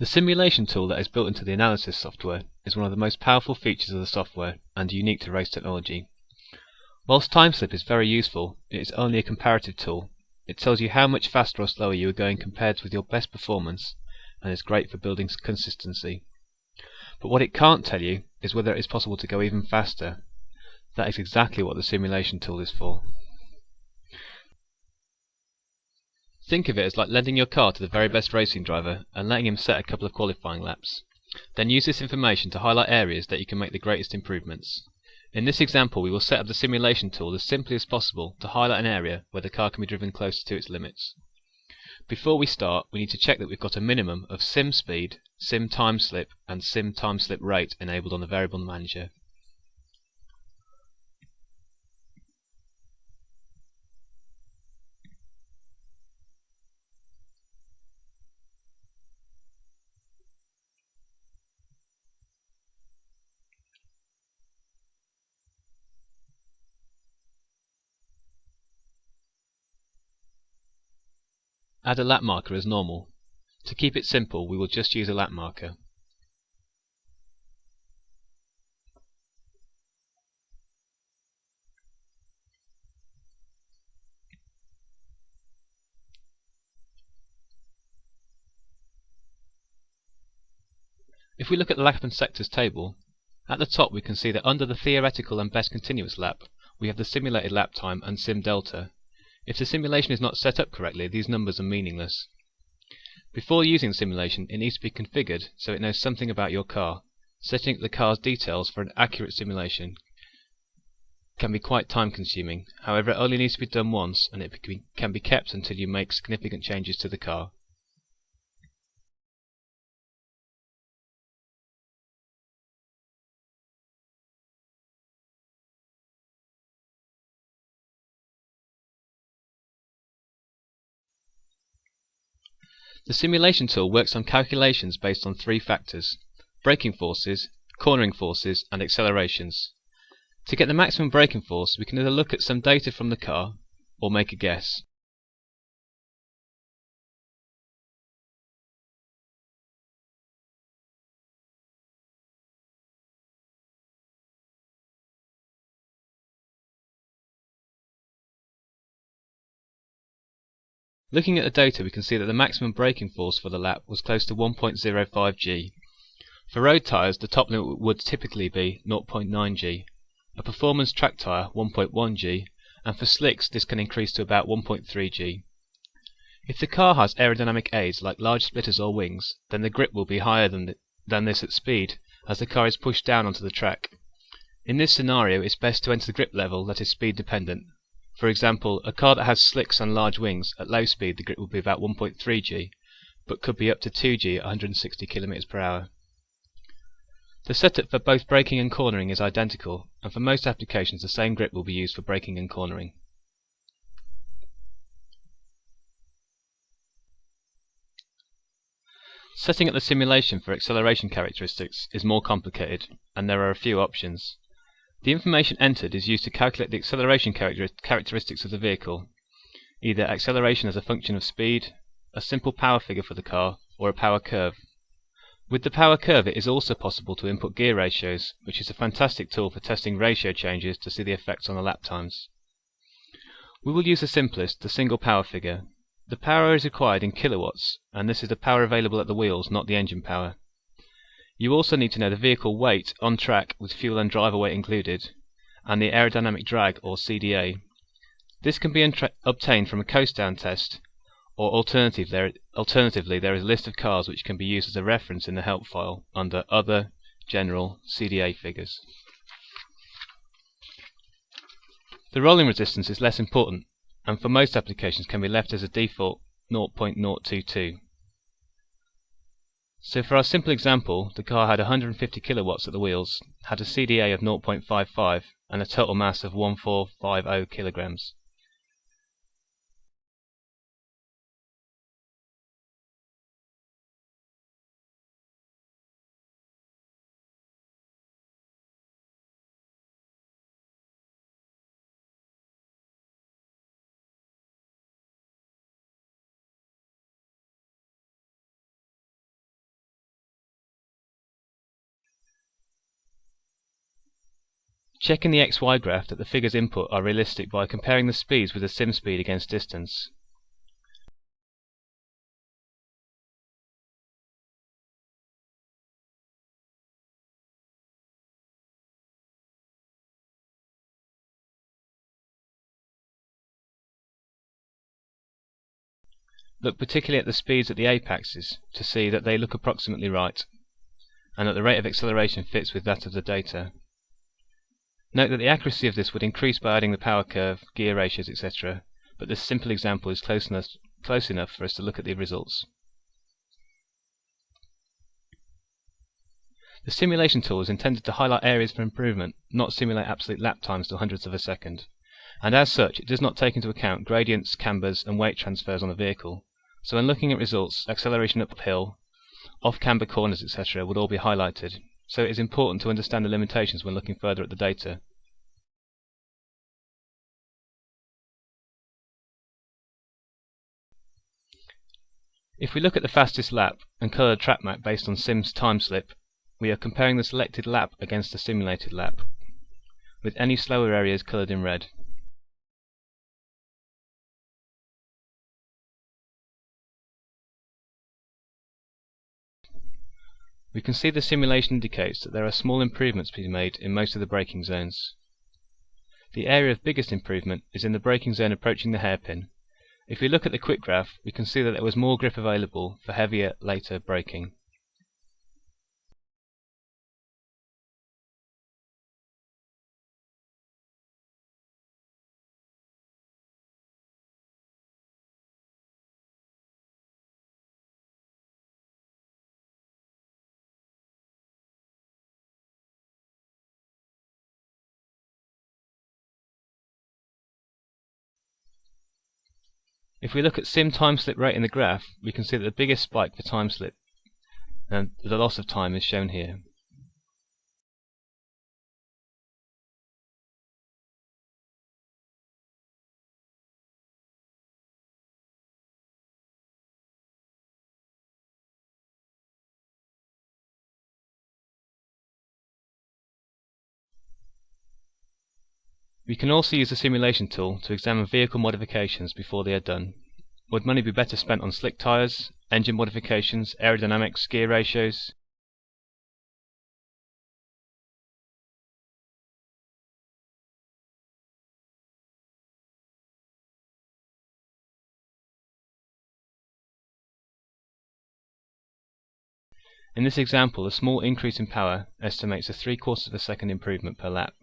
The simulation tool that is built into the analysis software is one of the most powerful features of the software and unique to race technology. Whilst TimeSlip is very useful, it is only a comparative tool. It tells you how much faster or slower you are going compared with your best performance, and is great for building consistency. But what it can't tell you is whether it is possible to go even faster. That is exactly what the simulation tool is for. Think of it as like lending your car to the very best racing driver and letting him set a couple of qualifying laps. Then use this information to highlight areas that you can make the greatest improvements. In this example, we will set up the simulation tool as simply as possible to highlight an area where the car can be driven closer to its limits. Before we start, we need to check that we've got a minimum of sim speed, sim time slip, and sim time slip rate enabled on the variable manager. Add a lap marker as normal. To keep it simple, we will just use a lap marker. If we look at the lap and sectors table, at the top we can see that under the theoretical and best continuous lap, we have the simulated lap time and sim delta. If the simulation is not set up correctly, these numbers are meaningless. Before using the simulation, it needs to be configured so it knows something about your car. Setting up the car's details for an accurate simulation can be quite time consuming. However, it only needs to be done once, and it can be kept until you make significant changes to the car. The simulation tool works on calculations based on three factors: braking forces, cornering forces, and accelerations. To get the maximum braking force, we can either look at some data from the car, or make a guess. Looking at the data, we can see that the maximum braking force for the lap was close to 1.05 G. For road tyres, the top limit would typically be 0.9 G, a performance track tyre 1.1 G, and for slicks this can increase to about 1.3 G. If the car has aerodynamic aids like large splitters or wings, then the grip will be higher than this at speed, as the car is pushed down onto the track. In this scenario, it's best to enter the grip level that is speed dependent. For example, a car that has slicks and large wings, at low speed the grip will be about 1.3 G, but could be up to 2 G at 160 km per hour. The setup for both braking and cornering is identical, and for most applications the same grip will be used for braking and cornering. Setting up the simulation for acceleration characteristics is more complicated, and there are a few options. The information entered is used to calculate the acceleration characteristics of the vehicle, either acceleration as a function of speed, a simple power figure for the car, or a power curve. With the power curve it is also possible to input gear ratios, which is a fantastic tool for testing ratio changes to see the effects on the lap times. We will use the simplest, the single power figure. The power is required in kilowatts, and this is the power available at the wheels, not the engine power. You also need to know the vehicle weight on track with fuel and driver weight included, and the aerodynamic drag or CDA. This can be obtained from a coast down test, or alternatively there is a list of cars which can be used as a reference in the help file under Other, General, CDA figures. The rolling resistance is less important, and for most applications can be left as a default 0.022. So for our simple example, the car had 150 kilowatts at the wheels, had a CDA of 0.55 and a total mass of 1450 kilograms. Check in the XY graph that the figures input are realistic by comparing the speeds with the sim speed against distance. Look particularly at the speeds at the apexes to see that they look approximately right, and that the rate of acceleration fits with that of the data. Note that the accuracy of this would increase by adding the power curve, gear ratios, etc., but this simple example is close enough for us to look at the results. The simulation tool is intended to highlight areas for improvement, not simulate absolute lap times to hundredths of a second, and as such it does not take into account gradients, cambers, and weight transfers on the vehicle. So when looking at results, acceleration uphill, off-camber corners, etc. would all be highlighted, so it is important to understand the limitations when looking further at the data. If we look at the fastest lap and colour the track map based on Sim's time slip, we are comparing the selected lap against the simulated lap, with any slower areas coloured in red. We can see the simulation indicates that there are small improvements being made in most of the braking zones. The area of biggest improvement is in the braking zone approaching the hairpin. If we look at the quick graph, we can see that there was more grip available for heavier, later braking. If we look at sim time slip rate in the graph, we can see that the biggest spike for time slip and the loss of time is shown here. We can also use the simulation tool to examine vehicle modifications before they are done. Would money be better spent on slick tyres, engine modifications, aerodynamics, gear ratios? In this example, a small increase in power estimates a 3/4 of a second improvement per lap.